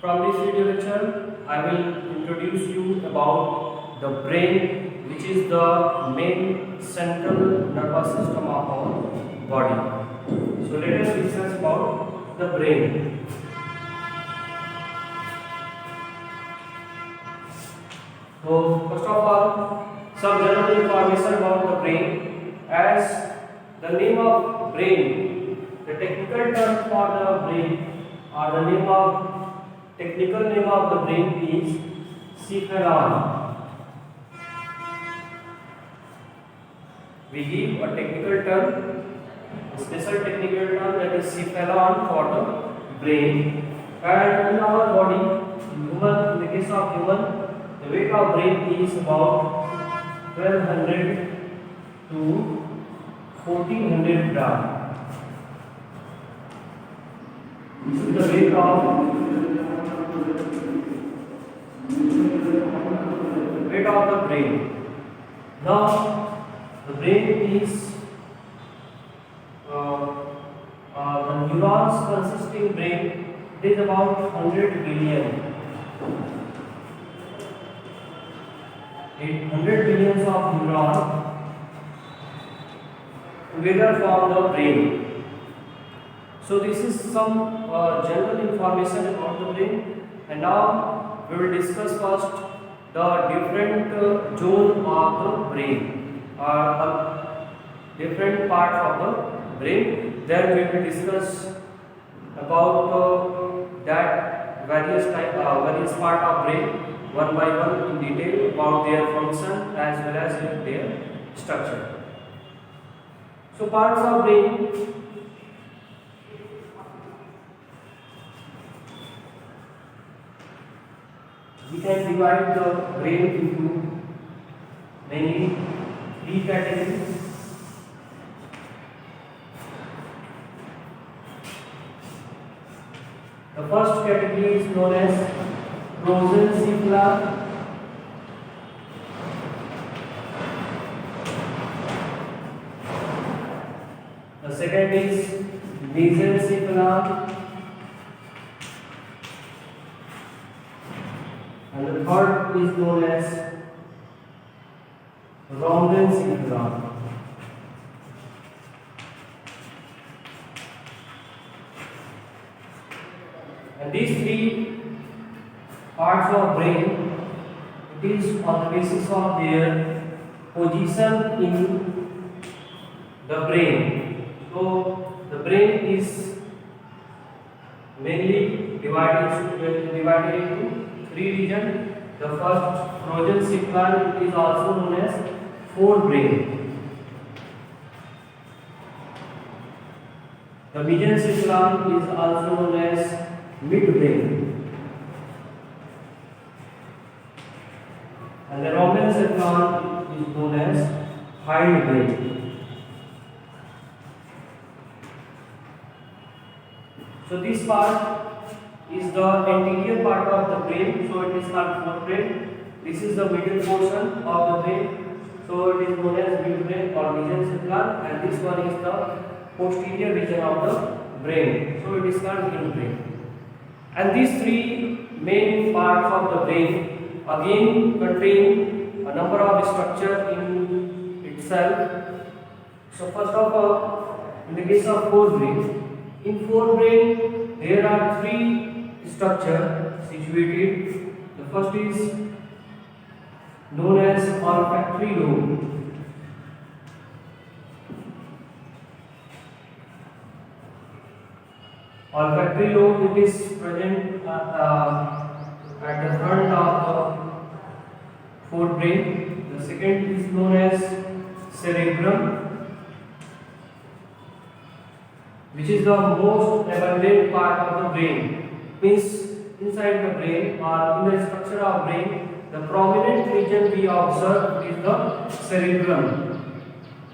From this video lecture, I will introduce you about the brain, which is the main central nervous system of our body. So let us discuss about the brain. So first of all, some general information about the brain. As the name of brain, the technical term for the brain or the technical name of the brain is cephalon. We give a technical term, a special technical term, that is cephalon for the brain. And in our body, in the case of human, the weight of brain is about 1200 to 1400 gram. This is the weight of the brain. Now, the brain is the neurons consisting brain. It is about 100 billion. 100 billions of neurons together form the brain. So this is some general information about the brain, and now we will discuss first the different zone of the brain or different parts of the brain. Then we will discuss about that various part of brain one by one in detail about their function as well as their structure. So parts of brain. We can divide the brain into mainly three categories. The first category is known as prosencephala. The second is mesencephala, and the third is known as rhombencephala. And these three parts of brain, it is on the basis of their position in the brain. So the brain is mainly divided into three regions. The first, prosencephala, is also known as forebrain. The mesencephala is also known as midbrain. And the rhombencephala is known as hindbrain. So this part is the anterior part of the brain, so it is called forebrain. This is the middle portion of the brain, so it is known as midbrain or mesencephala, and this one is the posterior region of the brain, so it is called hindbrain. And these three main parts of the brain again contain a number of structures in itself. So first of all, in the case of forebrain, in forebrain there are three structures situated. The first is known as olfactory lobe. Olfactory lobe, it is present at the front of the forebrain. The second is known as cerebrum, which is the most abundant part of the brain. Means inside the brain or in the structure of brain, the prominent region we observe is the cerebrum,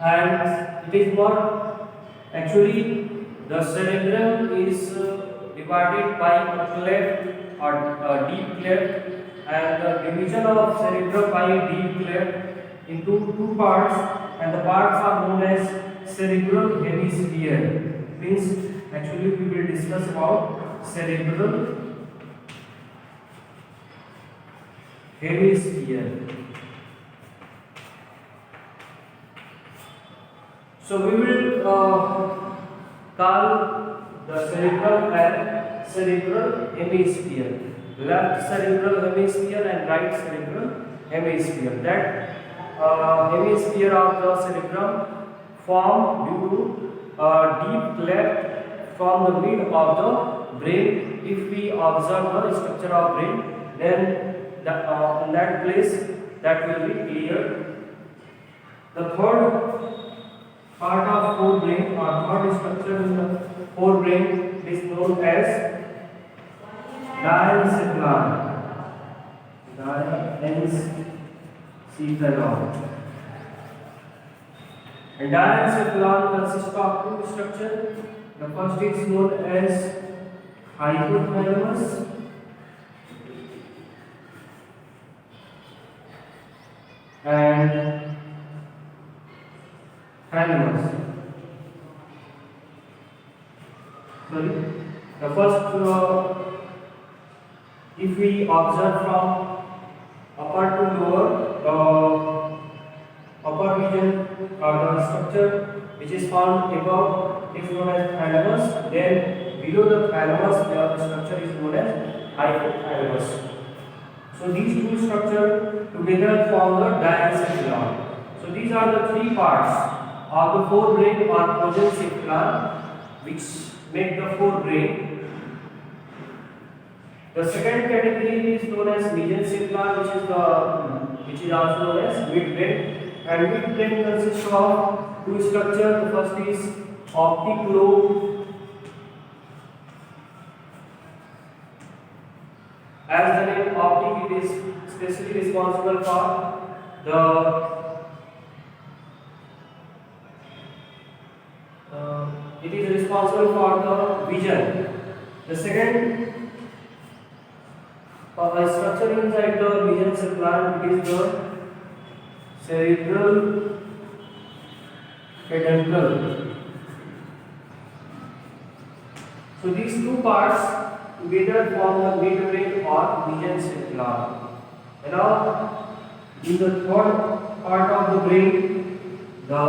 and it is what actually the cerebrum is divided by a cleft or a deep cleft, and the division of cerebrum by a deep cleft into two parts, and the parts are known as cerebral hemisphere. Means actually we will discuss about cerebral hemisphere. So we will call the cerebral and cerebral hemisphere, left cerebral hemisphere and right cerebral hemisphere. That hemisphere of the cerebrum form due to deep cleft from the mid of the brain. If we observe the structure of brain, then in that place that will be clear. The third part of forebrain or third structure in the forebrain is known as diencephalon. Diencephalon. And diencephalon consists of two structures. The first is known as hypothalamus and thalamus. Sorry. The first, if we observe from upper to lower, upper region or the structure which is found above is known as thalamus. Then below the thalamus, the structure is known as hypothalamus. So these two structures together form the diencephalon. So these are the three parts of the forebrain or progencephalon which make the forebrain. The second category is known as mesencephalon, which is also known as midbrain. And midbrain consists of two structures. The first is optic lobe. As the name optic, it is specially responsible for the it is responsible for the vision. The second structure inside the mesencephalon, it is the cerebral peduncle. So these two parts together form the midbrain or mesencephalon. And now in the third part of the brain, the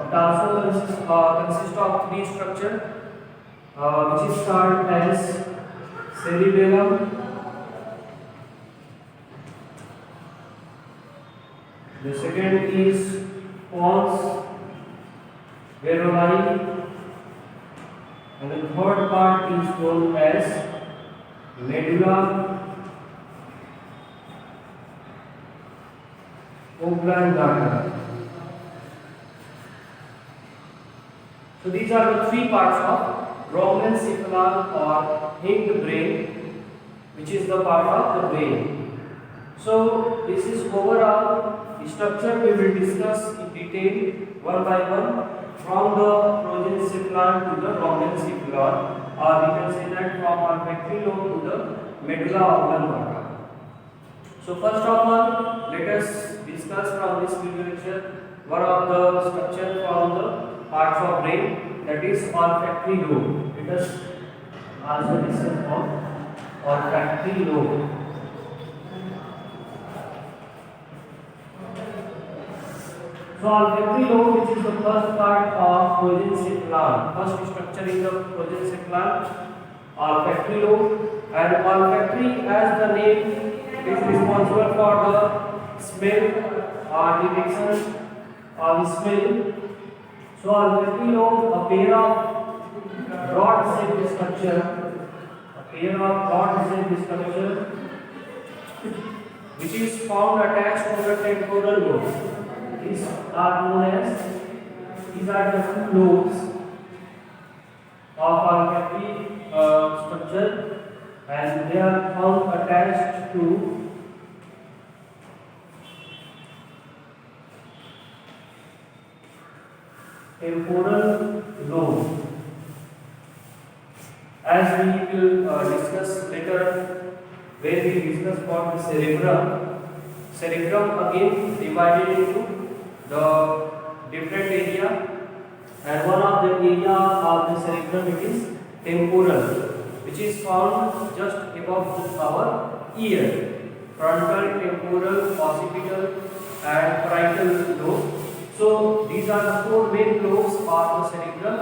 also consists of three structures, which is called as cerebellum, the second is pons varolii, and the third part is known as medulla oblongata. So these are the three parts of rhombencephalon or hindbrain, which is the part of the brain. So this is overall structure we will discuss in detail one by one from the progencephalon to the rhombencephalon, or we can say that from olfactory lobe to the medulla oblongata. So first of all, let us discuss from this video lecture one of the structure from the parts of brain, that is olfactory lobe. Let us also discuss on olfactory lobe. So olfactory lobe, which is the first part of progencephalon, first structure in the progencephalon, olfactory lobe. And olfactory, as the name, is responsible for the smell or detection of smell. So olfactory lobe, a pair of rod-shaped structure, which is found attached to the temporal lobe. These are known as, these are the two lobes of olfactory structure, and they are found attached to temporal lobe. As we will discuss later when we discuss about the cerebrum. Cerebrum again divided into the different area, and one of the area of the cerebrum, it is temporal, which is found just above our ear. frontal, temporal, occipital, and parietal lobe. So these are the four main lobes of the cerebrum.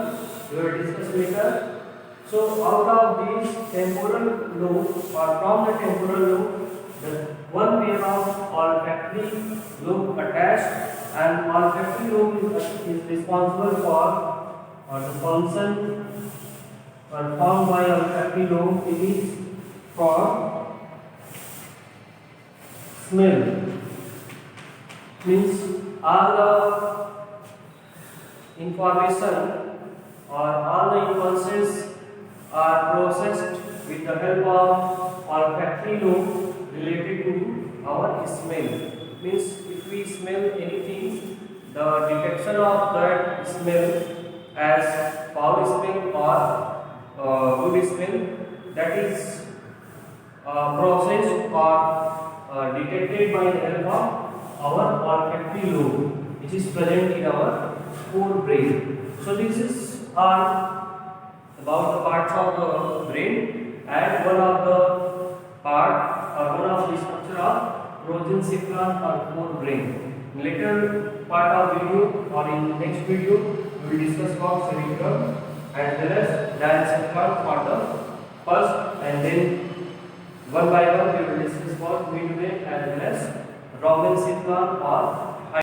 We will discuss later. So out of these temporal lobe, or from the temporal lobe, the one pair of olfactory lobe attached, and olfactory lobe is responsible for the function performed by olfactory lobe. It is for smell. Means all the information or all the impulses are processed with the help of olfactory lobe related to our smell. Means if we smell anything, the detection of that smell as foul smell or good smell, that is processed or detected by the help of our olfactory lobe, which is present in our forebrain. So this is all about the parts of the brain, and one of the part or one of the structure of progencephalon or forebrain. In later part of video or in next video, we will discuss about cerebrum as well as diencephalon for the first, and then one by one we will discuss about midbrain as well as Robinson or